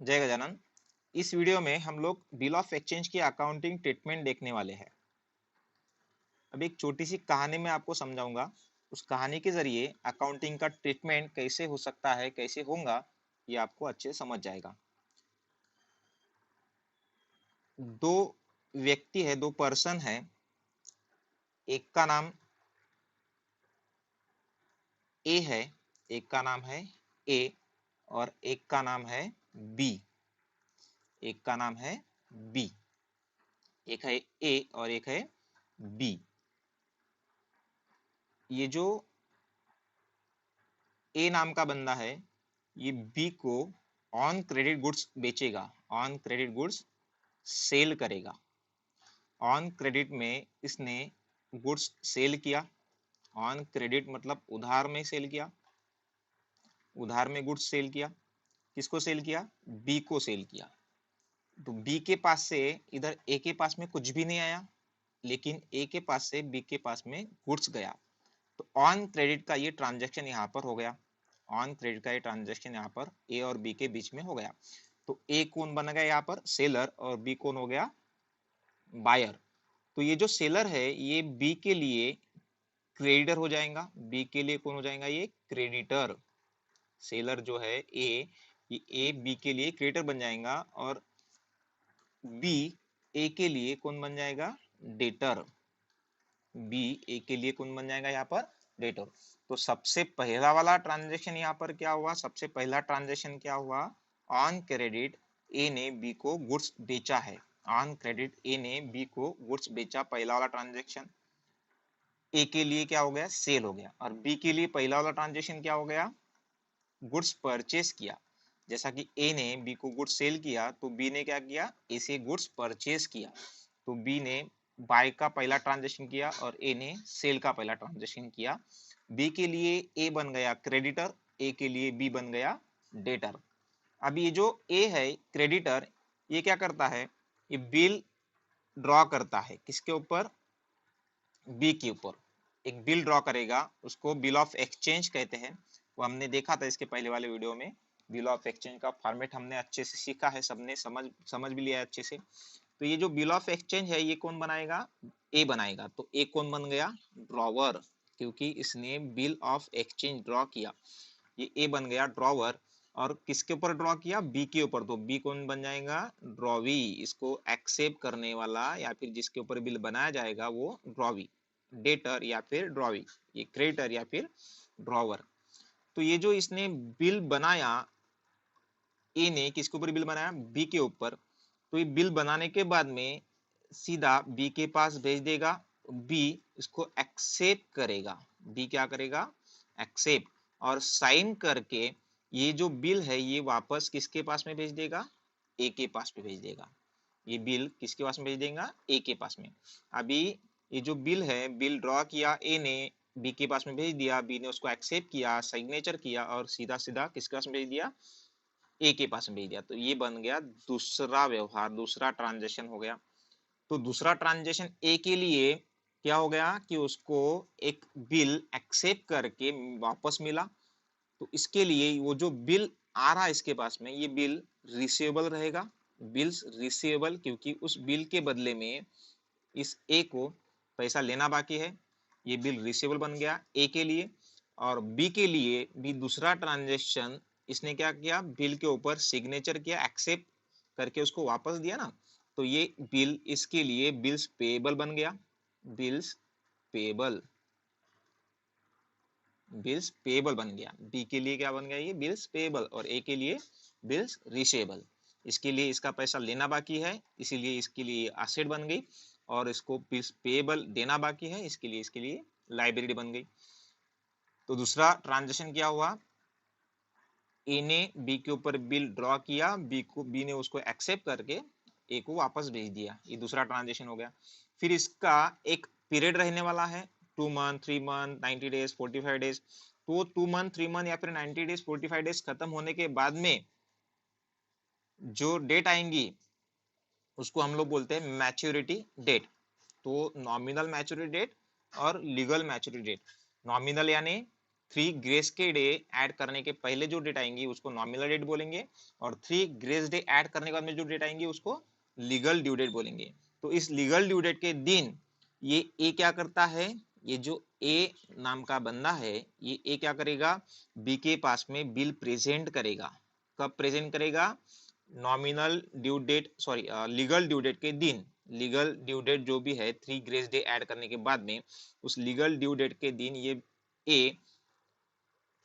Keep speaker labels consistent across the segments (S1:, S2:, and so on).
S1: जय गजानन। इस वीडियो में हम लोग बिल ऑफ एक्सचेंज की अकाउंटिंग ट्रीटमेंट देखने वाले हैं। अब एक छोटी सी कहानी मैं आपको समझाऊंगा। उस कहानी के जरिए अकाउंटिंग का ट्रीटमेंट कैसे हो सकता है, कैसे होगा, ये आपको अच्छे से समझ जाएगा। दो व्यक्ति है, दो पर्सन है। एक का नाम ए है, एक का नाम है ए, और एक का नाम है बी। एक का नाम है बी, एक है ए और एक है बी। ये जो ए नाम का बंदा है, ये बी को ऑन क्रेडिट गुड्स बेचेगा, ऑन क्रेडिट गुड्स सेल करेगा। ऑन क्रेडिट में इसने गुड्स सेल किया। ऑन क्रेडिट मतलब उधार में सेल किया, उधार में गुड्स सेल किया। किसको सेल किया? बी को सेल किया। तो बी के पास से इधर ए के पास में कुछ भी नहीं आया, लेकिन ए के पास से बी के पास में गुड्स गया। तो ऑन क्रेडिट का ये ट्रांजैक्शन यहाँ पर हो गया। ऑन क्रेडिट का ये ट्रांजैक्शन यहाँ पर ए और बी के बीच में हो गया। तो ए कौन बन गया यहाँ पर? सेलर। और बी कौन हो गया? बायर। तो ये जो सेलर है ये बी के लिए क्रेडिटर हो जाएगा। बी के लिए कौन हो जाएगा? ये क्रेडिटर। सेलर जो है ए, ये ए बी के लिए क्रेडिटर बन जाएगा, और बी ए के लिए कौन बन जाएगा? डेटर। बी ए के लिए कौन बन जाएगा यहाँ पर? डेटर। तो सबसे पहला वाला ट्रांजेक्शन यहाँ पर क्या हुआ? सबसे पहला ट्रांजेक्शन क्या हुआ? ऑन क्रेडिट ए ने बी को गुड्स बेचा है। ऑन क्रेडिट ए ने बी को गुड्स बेचा, पहला वाला ट्रांजेक्शन। ए के लिए क्या हो गया? सेल हो गया। और बी के लिए पहला वाला ट्रांजेक्शन क्या हो गया? गुड्स परचेस किया। जैसा कि ए ने बी को गुड्स सेल किया, तो बी ने क्या किया? ए से गुड्स परचेस किया। तो बी ने बाय का पहला ट्रांजेक्शन किया और ए ने सेल का पहला ट्रांजेक्शन किया। बी के लिए ए बन गया क्रेडिटर, ए के लिए बी बन गया डेटर। अब ये जो ए है क्रेडिटर, ये क्या करता है? ये बिल ड्रॉ करता है। किसके ऊपर? बी के ऊपर एक बिल ड्रॉ करेगा, उसको बिल ऑफ एक्सचेंज कहते हैं। वो हमने देखा था इसके पहले वाले वीडियो में। बिल ऑफ एक्सचेंज का फॉर्मेट हमने अच्छे से सीखा है, सबने समझ भी लिया है अच्छे से। तो ये जो बिल ऑफ एक्सचेंज है, ये कौन बनाएगा? ए बनाएगा। तो ए कौन बन गया? ड्रॉवर, क्योंकि इसने बिल ऑफ एक्सचेंज ड्रॉ किया। ये ए बन गया ड्रॉवर। और किसके ऊपर ड्रॉ किया? बी के ऊपर। तो बी कौन बन जाएगा? ड्रॉवी। इसको एक्सेप्ट करने वाला या फिर जिसके ऊपर बिल बनाया जाएगा वो ड्रॉवी, डेटर या फिर ड्रॉवी। ये क्रेडिटर या फिर ड्रॉवर। तो ये जो इसने बिल बनाया, ए ने किसके ऊपर बिल बनाया? बी के ऊपर। तो ये बिल बनाने के बाद में सीधा बी के पास भेज देगा। बी इसको एक्सेप्ट करेगा। बी क्या करेगा? एक्सेप्ट। और साइन करके ये जो बिल है ये वापस किसके पास में भेज देगा? ए के पास में भेज देगा। ये बिल किसके पास में भेज देगा? ए के पास में। अभी ये जो बिल है, बिल ड्रॉ किया ए ने, बी के पास में भेज दिया, बी ने उसको एक्सेप्ट किया, सिग्नेचर किया, और सीधा सीधा किसके पास में भेज दिया? ए के पास में भेज दिया। तो ये बन गया दूसरा व्यवहार, दूसरा ट्रांजेक्शन हो गया। तो दूसरा ट्रांजेक्शन ए के लिए क्या हो गया कि उसको एक बिल एक्सेप्ट करके वापस मिला। तो इसके लिए वो जो बिल आ रहा है इसके पास में, ये बिल रिसीवेबल रहेगा। बिल्स रिसीवेबल, क्योंकि उस बिल के बदले में इस ए को पैसा लेना बाकी है। ये बिल रिसीवेबल बन गया ए के लिए। और बी के लिए भी दूसरा ट्रांजेक्शन इसने क्या किया? बिल के ऊपर सिग्नेचर किया, एक्सेप्ट करके उसको वापस दिया ना। तो ये बिल इसके लिए बिल्स पेएबल बन गया। बिल्स पेएबल, बिल्स पेएबल बन गया। बी के लिए क्या बन गया? ये बिल्स पेएबल। और ए के लिए बिल्स रिसीवेबल। इसके लिए इसका पैसा लेना बाकी है, इसीलिए इसके लिए एसेट बन गई। और इसको बिल्स पेएबल देना बाकी है, इसके लिए लाइबिलिटी बन गई। तो दूसरा ट्रांजेक्शन क्या हुआ? ए ने बी के ऊपर बिल ड्रॉ किया, बी ने उसको एक्सेप्ट करके ए को वापस भेज दिया। ये दूसरा ट्रांजेक्शन हो गया। फिर इसका एक पीरियड रहने वाला है, 2 मंथ, 3 मंथ, 90 डेज, 45 डेज। तो 2 मंथ, 3 मंथ या फिर 90 डेज, 45 डेज खत्म होने के बाद में जो डेट आएंगी उसको हम लोग बोलते हैं मैच्योरिटी डेट। तो नॉमिनल मैच्योरिटी डेट और लीगल मैच्योरिटी डेट। नॉमिनल यानी 3 ग्रेस के डे ऐड करने के पहले जो डेट आएंगी उसको नॉमिनल डेट बोलेंगे, और 3 ग्रेस डे ऐड करने के बाद में जो डेट आएंगी उसको लीगल ड्यू डेट बोलेंगे। तो इस लीगल ड्यू डेट के दिन ये ए क्या करता है, ये जो ए नाम का बंदा है, ये ए क्या करेगा, बी के पास में बिल प्रेजेंट करेगा। कब प्रेजेंट करेगा, nominal due date, sorry legal due date के दिन। लीगल ड्यू डेट जो भी है 3 ग्रेस डे ऐड करने के बाद में, उस लीगल ड्यू डेट के दिन ये ए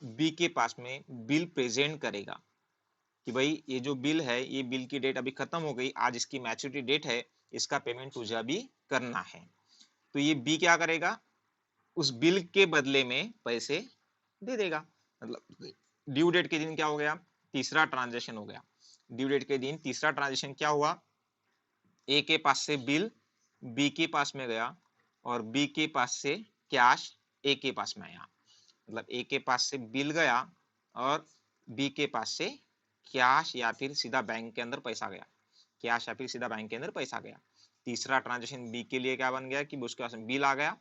S1: बी के पास में बिल प्रेजेंट करेगा कि भाई ये जो बिल है, ये बिल की डेट अभी खत्म हो गई, आज इसकी मैच्योरिटी डेट है, इसका पेमेंट तुझे अभी करना है। तो ये बी क्या करेगा, उस बिल के बदले में पैसे दे देगा। मतलब ड्यू डेट के दिन क्या हो गया, तीसरा ट्रांजेक्शन हो गया। ड्यू डेट के दिन तीसरा ट्रांजेक्शन क्या हुआ, ए के पास से बिल बी के पास में गया, और बी के पास से कैश ए के पास में आया। मतलब ए के पास से बिल गया और बी के पास से कैश या फिर सीधा बैंक के अंदर पैसा गया, कैश या फिर सीधा बैंक के अंदर पैसा गया। तीसरा ट्रांजेक्शन बी के लिए क्या बन गया कि उसके पास बिल आ गया,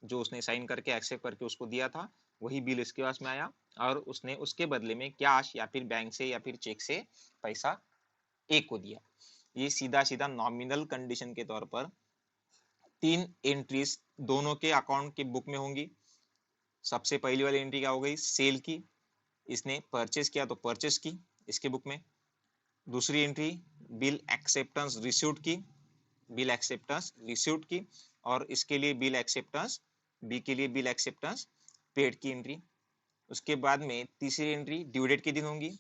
S1: जो उसने साइन करके एक्सेप्ट करके उसको दिया था, वही बिल इसके पास में आया, और उसने उसके बदले में कैश या फिर बैंक से या फिर चेक से पैसा ए को दिया। ये सीधा सीधा नॉमिनल कंडीशन के तौर पर 3 एंट्रीज दोनों के अकाउंट के बुक में होंगी। सबसे पहली वाली एंट्री क्या हो गई, सेल की, इसने परचेस किया तो परचेस की इसके बुक में। दूसरी एंट्री बिल एक्सेप्टेंस रिसीव्ड की, बिल एक्सेप्टेंस रिसीव्ड की, और इसके लिए बिल एक्सेप्टेंस, बी के लिए बिल एक्सेप्टेंस पेड की एंट्री। उसके बाद में तीसरी एंट्री ड्यू डेट के दिन होंगी,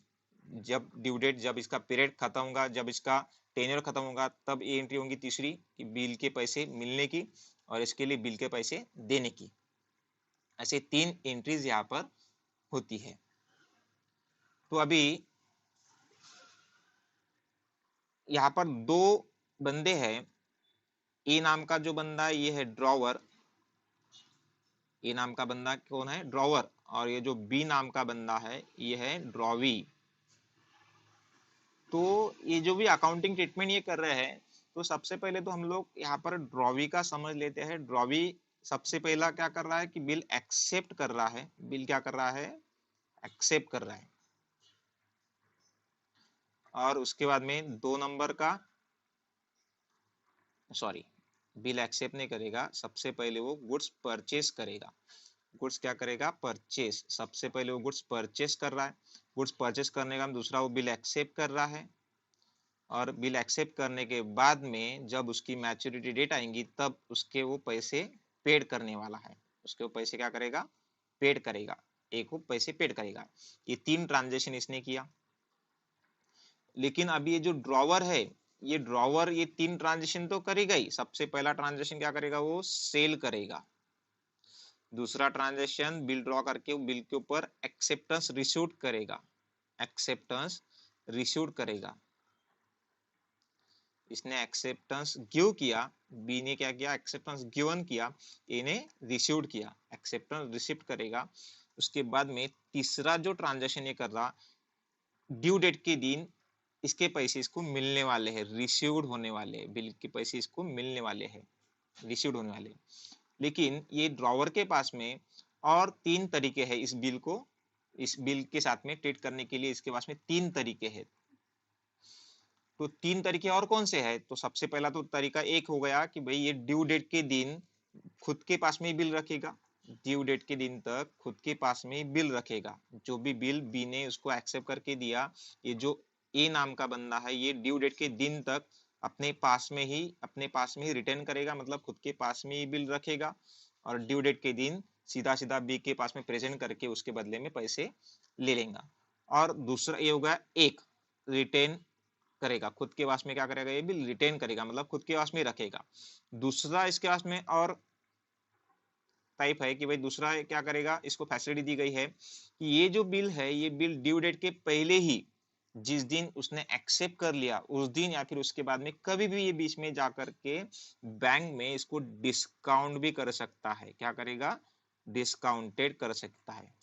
S1: जब ड्यू डेट, जब इसका पीरियड खत्म होगा, जब इसका टेन्योर खत्म होगा, तब ये एंट्री होंगी तीसरी कि बिल के पैसे मिलने की और इसके लिए बिल के पैसे देने की। ऐसे 3 एंट्रीज यहाँ पर होती है। तो अभी यहाँ पर 2 बंदे हैं, ए नाम का जो बंदा है ये है ड्रॉवर, ए नाम का बंदा कौन है, ड्रॉवर, और ये जो बी नाम का बंदा है ये है ड्रॉवी। तो ये जो भी अकाउंटिंग ट्रीटमेंट ये कर रहे हैं, तो सबसे पहले तो हम लोग यहाँ पर ड्रॉवी का समझ लेते हैं। ड्रॉवी सबसे पहला क्या कर रहा है कि बिल एक्सेप्ट कर रहा है, बिल क्या कर रहा है, एक्सेप्ट कर रहा है। और उसके बाद में 2 नंबर का, सॉरी बिल एक्सेप्ट नहीं करेगा, सबसे पहले वो गुड्स परचेस करेगा। गुड्स क्या करेगा, परचेस। सबसे पहले वो गुड्स परचेस कर रहा है, गुड्स परचेस करने का दूसरा वो बिल एक्सेप्ट कर रहा है, और बिल एक्सेप्ट करने के बाद में जब उसकी मैच्योरिटी डेट आएंगी तब उसके वो पैसे पेड करने वाला है। उसके वो पैसे क्या करेगा, पेड करेगा, एक को पैसे पेड करेगा। ये 3 ट्रांजेक्शन इसने किया। लेकिन अभी ये जो ड्रॉवर है, ये ड्रॉवर ये 3 ट्रांजेक्शन तो करेगा ही। सबसे पहला ट्रांजेक्शन क्या करेगा, वो सेल करेगा। दूसरा ट्रांजेक्शन बिल ड्रॉ करके बिल के ऊपर एक्सेप्टेंस रिसीव्ड करेगा, एक्सेप्टेंस रिसीव्ड करेगा। इसने एक्सेप्टेंस गिव किया, बी ने क्या किया, एक्सेप्टेंस गिवन किया, ए ने रिसीव्ड किया, एक्सेप्टेंस रिसीव्ड करेगा। उसके बाद में तीसरा जो ट्रांजेक्शन ये कर रहा, ड्यू डेट के दिन इसके पैसे इसको मिलने वाले हैं, रिसीव्ड होने वाले हैं, बिल के पैसे इसको मिलने वाले हैं, रिसीव्ड होने वाले। लेकिन ये ड्रॉवर के पास में और 3 तरीके हैं इस बिल को, इस बिल के साथ में ट्रीट करने के लिए इसके पास में 3 तरीके हैं। तो 3 तरीके और कौन से हैं, तो सबसे पहला तो तरीका एक हो गया कि भाई ये ड्यू डेट के दिन खुद के पास में ही बिल रखेगा, ड्यू डेट के दिन तक खुद के पास में ही बिल रखेगा। जो भी बिल बी ने उसको एक्सेप्ट करके दिया, ये जो ए नाम का बंदा है ये ड्यू डेट के दिन तक अपने पास में ही रिटर्न करेगा, मतलब खुद के पास में ही बिल रखेगा, और ड्यू डेट के दिन सीधा सीधा बी के पास में प्रेजेंट करके उसके बदले में पैसे ले लेगा। और दूसरा ये होगा, एक रिटेन करेगा, खुद के पास में क्या करेगा, ये बिल रिटेन करेगा, मतलब खुद के पास में रखेगा। दूसरा इसके पास में और टाइप है कि भाई दूसरा क्या करेगा, इसको फैसिलिटी दी गई है कि ये जो बिल है, ये बिल ड्यू डेट के पहले ही, जिस दिन उसने एक्सेप्ट कर लिया उस दिन या फिर उसके बाद में कभी भी ये बीच में जाकर के बैंक में इसको डिस्काउंट भी कर सकता है। क्या करेगा, डिस्काउंटेड कर सकता है।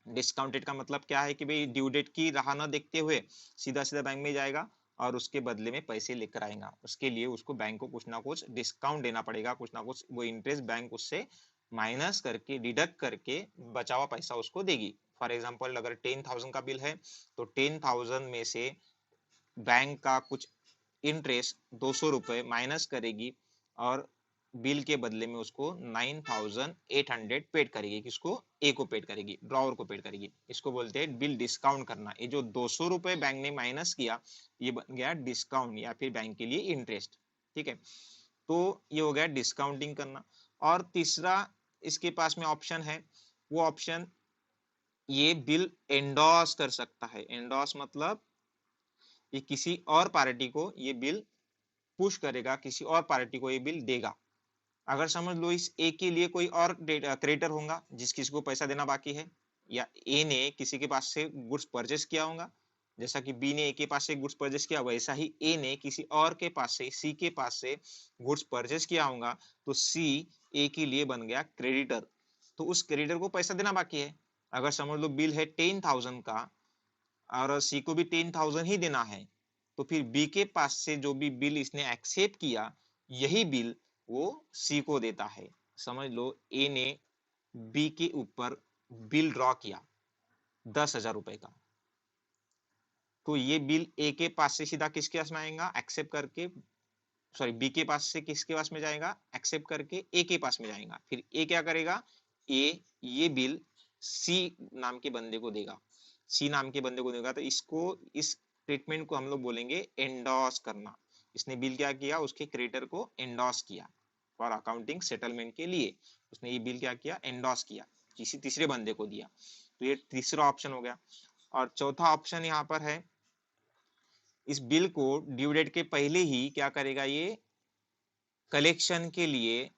S1: डिस्काउंटेड का मतलब क्या है कि भाई ड्यू डेट की राह न देखते हुए सीधा सीधा बैंक में जाएगा और उसके बदले में पैसे लेकर आएगा। उसके लिए उसको बैंक को कुछ ना कुछ डिस्काउंट देना पड़ेगा, कुछ ना कुछ वो इंटरेस्ट बैंक उससे माइनस करके डिडक्ट करके बचा हुआ पैसा उसको देगी। फॉर एग्जांपल अगर 10,000 का बिल है तो 10,000 में से बैंक का कुछ इंटरेस्ट 200 रुपए माइनस करेगी और बिल के बदले में उसको 9,800 पेड करेगी। किसको? ए को पेड करेगी, ड्रॉवर को पेड करेगी। इसको बोलते हैं बिल डिस्काउंट करना। ये जो 200 रुपए बैंक ने माइनस किया ये बन गया डिस्काउंट या फिर बैंक के लिए इंटरेस्ट। ठीक है, तो ये हो गया डिस्काउंटिंग करना। और तीसरा इसके पास में ऑप्शन है, वो ऑप्शन ये बिल एंडोर्स कर सकता है। एंडोर्स मतलब ये किसी और पार्टी को ये बिल पुश करेगा, किसी और पार्टी को ये बिल देगा। अगर समझ लो इस ए के लिए कोई और क्रेडिटर होगा जिस किसी को पैसा देना बाकी है, या ए ने किसी के पास से गुड्स परचेस किया होगा, जैसा कि बी ने ए के पास से गुड्स परचेस किया, वैसा ही ए ने किसी और के पास से, सी के पास से गुड्स परचेस किया होगा, तो सी ए के लिए बन गया क्रेडिटर। तो उस क्रेडिटर को पैसा देना बाकी है। अगर समझ लो बिल है 10,000 का और सी को भी 10,000 ही देना है, तो फिर बी के पास से जो भी बिल इसने एक्सेप्ट किया यही बिल वो सी को देता है। समझ लो ए ने बी के ऊपर बिल ड्रॉ किया 10,000 रुपए का, तो ये बिल ए के पास से सीधा किसके पास में आएगा? एक्सेप्ट करके, सॉरी बी के पास से किसके पास में जाएगा? एक्सेप्ट करके ए के पास में जाएगा। फिर ए क्या करेगा? ए ये बिल सी नाम के बंदे को देगा, सी नाम के बंदे को देगा। तो इसको, इस ट्रीटमेंट को हम लोग बोलेंगे एंडोर्स करना। इसने बिल क्या किया? उसके क्रेडिटर को एंडोर्स किया फॉर अकाउंटिंग सेटलमेंट के लिए। उसने ये बिल क्या किया? एंडोर्स किया, किसी तीसरे बंदे को दिया। तो ये तीसरा ऑप्शन हो गया। और चौथा ऑप्शन यहाँ पर है, इस बिल को ड्यू डेट के पहले ही क्या करेगा? ये कलेक्शन के लिए,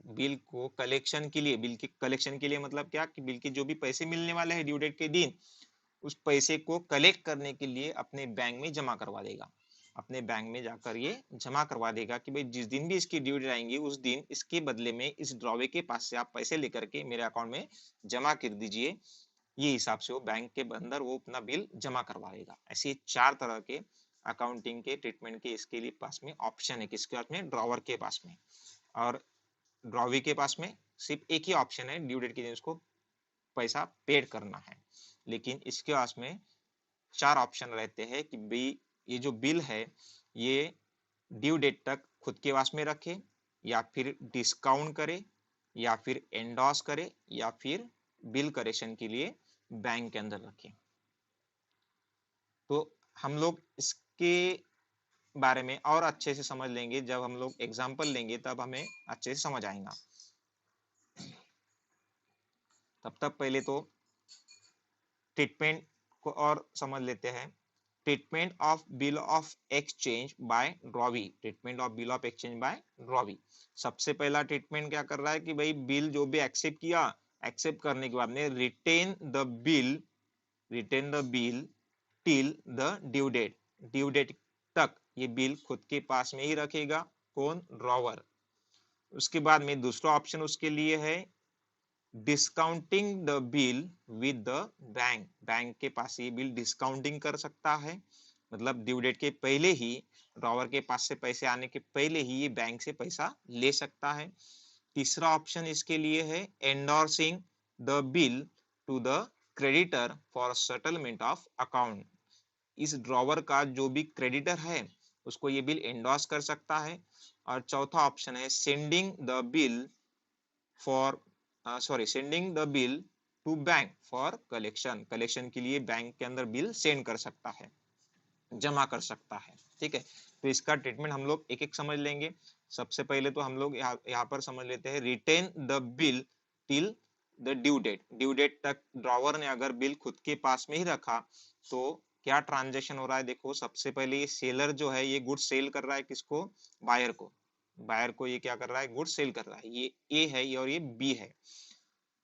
S1: बिल को कलेक्शन के लिए, बिल के कलेक्शन के लिए मतलब क्या कि बिल के जो भी पैसे मिलने वाले हैं ड्यू डेट के दिन, उस पैसे को कलेक्ट करने के लिए अपने बैंक में जमा करवा देगा। अपने बैंक में जाकर ये जमा करवा देगा कि भाई जिस दिन भी इसकी ड्यू डेट आएंगी उस दिन इसके बदले में इस ड्रॉवे के पास से आप पैसे लेकर के मेरे अकाउंट में जमा कर दीजिए। ये हिसाब से वो बैंक के अंदर वो अपना बिल जमा करवा देगा। ऐसे 4 तरह के अकाउंटिंग के ट्रीटमेंट के इसके लिए पास में ऑप्शन है। किसके पास में? ड्रॉवर के पास में। और ड्रॉवी के पास में सिर्फ एक ही ऑप्शन है, ड्यू डेट के दिन उसको पैसा पेड करना है। लेकिन इसके पास में 4 ऑप्शन रहते हैं कि भाई ये जो बिल है ये ड्यू डेट तक खुद के पास में रखे, या फिर डिस्काउंट करे, या फिर एंडोर्स करे, या फिर बिल करेक्शन के लिए बैंक के अंदर रखे। तो हम लोग इसके बारे में और अच्छे से समझ लेंगे, जब हम लोग एग्जाम्पल लेंगे तब हमें अच्छे से समझ आएगा। तब तक पहले तो ट्रीटमेंट को और समझ लेते हैं। Treatment of bill of exchange bye drawee. Treatment of bill of exchange bye drawee. सबसे पहला ट्रीटमेंट क्या कर रहा है कि भाई बिल जो भी एक्सेप्ट किया, एक्सेप्ट करने के बाद में retain the bill till the due date. Due date तक ये बिल खुद के पास में ही रखेगा। कौन? ड्रॉवर। उसके बाद में दूसरा ऑप्शन उसके लिए है discounting the bill with the bank. Bank के पास ये बिल डिस्काउंटिंग कर सकता है, मतलब ड्यू डेट के पहले ही, ड्रॉवर के पास से पैसे आने के पहले ही ये बैंक से पैसा ले सकता है। तीसरा ऑप्शन इसके लिए है endorsing the bill to the creditor for settlement of account. इस ड्रॉवर का जो भी क्रेडिटर है उसको ये बिल एंडोर्स कर सकता है। और चौथा ऑप्शन है sending the bill for sending the bill to bank for collection. Collection के लिए बैंक के अंदर बिल सेंड कर सकता है, जमा कर सकता है। ठीक है, तो इसका ट्रीटमेंट हम लोग एक एक समझ लेंगे। सबसे पहले तो हम लोग यहाँ पर समझ लेते हैं retain the bill till the due date. Due date तक ड्रॉवर ने अगर बिल खुद के पास में ही रखा तो क्या ट्रांजेक्शन हो रहा है? देखो, सबसे पहले ये सेलर जो है ये गुड्स सेल कर रहा है किसको? बायर को। बायर को ये क्या कर रहा है? गुड्स सेल कर रहा है। ये ए है और ये बी है।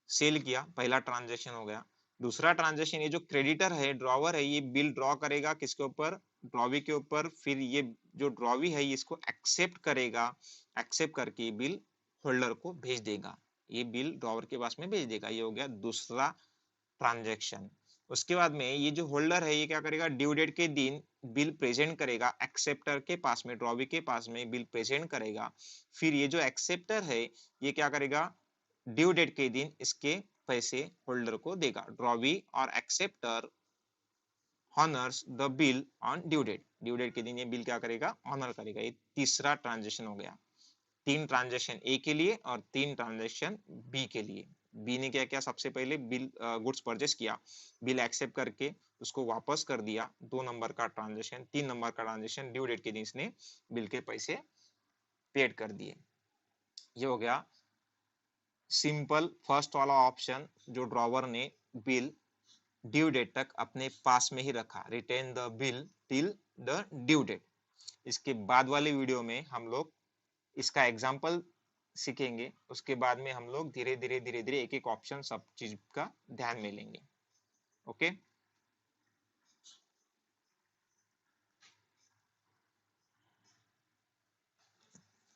S1: सेल किया, पहला ट्रांजेक्शन हो गया। दूसरा ट्रांजेक्शन, ये जो क्रेडिटर है, ड्रॉवर है, ये बिल ड्रॉ करेगा किसके ऊपर? ड्रॉवी के ऊपर। फिर ये जो ड्रॉवी है इसको एक्सेप्ट करेगा, एक्सेप्ट करके बिल होल्डर को भेज देगा। ये बिल ड्रॉवर के पास में भेज देगा। ये हो गया दूसरा ट्रांजेक्शन। उसके बाद में ये जो होल्डर है ये क्या करेगा? ड्यू डेट के दिन बिल प्रेजेंट करेगा एक्सेप्टर के पास में, ड्रॉवी के पास में बिल प्रेजेंट करेगा। फिर ये जो एक्सेप्टर है ये क्या करेगा? ड्यू डेट के दिन इसके पैसे होल्डर को देगा। ड्रॉवी और acceptor honours the bill on due date. Due date के दिन ये बिल क्या करेगा? ऑनर करेगा। ये तीसरा ट्रांजेक्शन हो गया। 3 ट्रांजेक्शन ए के लिए और 3 ट्रांजेक्शन बी के लिए। बी ने क्या किया? सबसे पहले बिल गुड्स परचेस किया, बिल एक्सेप्ट करके उसको वापस कर दिया। 2 नंबर का ट्रांजेक्शन। 3 नंबर का ट्रांजेक्शन ड्यू डेट के दिन इसने बिल के पैसे पेड कर दिए। ये हो गया सिंपल फर्स्ट वाला ऑप्शन, जो ड्रॉवर ने बिल ड्यू डेट तक अपने पास में ही रखा, retain the bill till the due date. इसके बाद वाले वीडियो में हम लोग इसका एग्जाम्पल सीखेंगे। उसके बाद में हम लोग धीरे धीरे एक एक ऑप्शन सब चीज का ध्यान में लेंगे। ओके।